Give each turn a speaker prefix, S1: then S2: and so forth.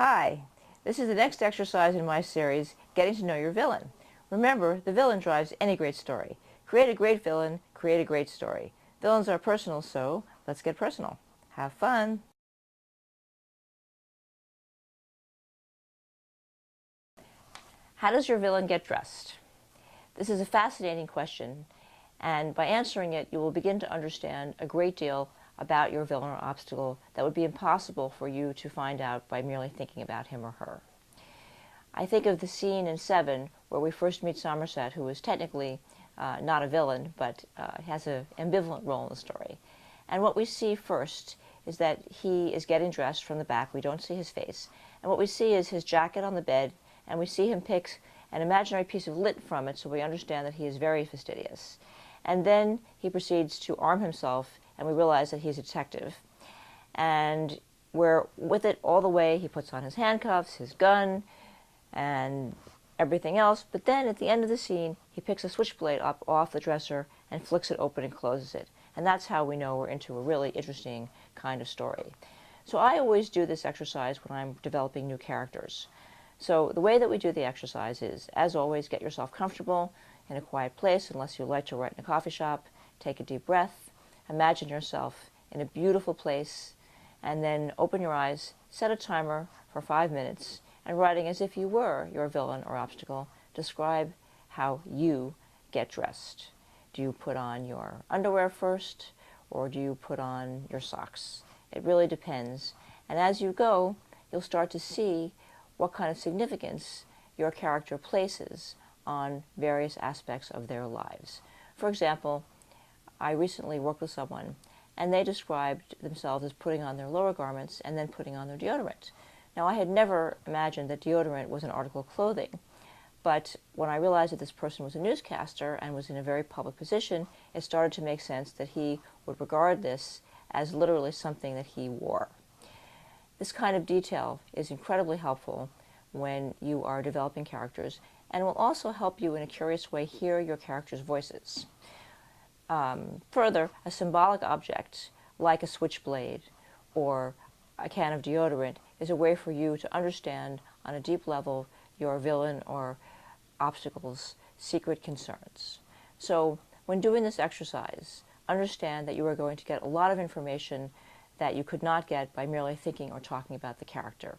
S1: Hi, this is the next exercise in my series, Getting to Know Your Villain. Remember, the villain drives any great story. Create a great villain, create a great story. Villains are personal, so let's get personal. Have fun! How does your villain get dressed? This is a fascinating question, and by answering it, you will begin to understand a great deal about your villain or obstacle that would be impossible for you to find out by merely thinking about him or her. I think of the scene in Seven where we first meet Somerset, who is technically not a villain, but has an ambivalent role in the story. And what we see first is that he is getting dressed from the back. We don't see his face. And what we see is his jacket on the bed, and we see him pick an imaginary piece of lint from it, so we understand that he is very fastidious. And then he proceeds to arm himself, and we realize that he's a detective. And we're with it all the way. He puts on his handcuffs, his gun, and everything else. But then at the end of the scene, he picks a switchblade up off the dresser and flicks it open and closes it. And that's how we know we're into a really interesting kind of story. So I always do this exercise when I'm developing new characters. So the way that we do the exercise is, as always, get yourself comfortable in a quiet place, unless you like to write in a coffee shop. Take a deep breath. Imagine yourself in a beautiful place, and then open your eyes, set a timer for 5 minutes, and writing as if you were your villain or obstacle, describe how you get dressed. Do you put on your underwear first, or do you put on your socks? It really depends. And as you go, you'll start to see what kind of significance your character places on various aspects of their lives. For example, I recently worked with someone, and they described themselves as putting on their lower garments and then putting on their deodorant. Now, I had never imagined that deodorant was an article of clothing, but when I realized that this person was a newscaster and was in a very public position, it started to make sense that he would regard this as literally something that he wore. This kind of detail is incredibly helpful when you are developing characters, and will also help you in a curious way hear your characters' voices. Further, a symbolic object like a switchblade or a can of deodorant is a way for you to understand on a deep level your villain or obstacle's secret concerns. So when doing this exercise, understand that you are going to get a lot of information that you could not get by merely thinking or talking about the character.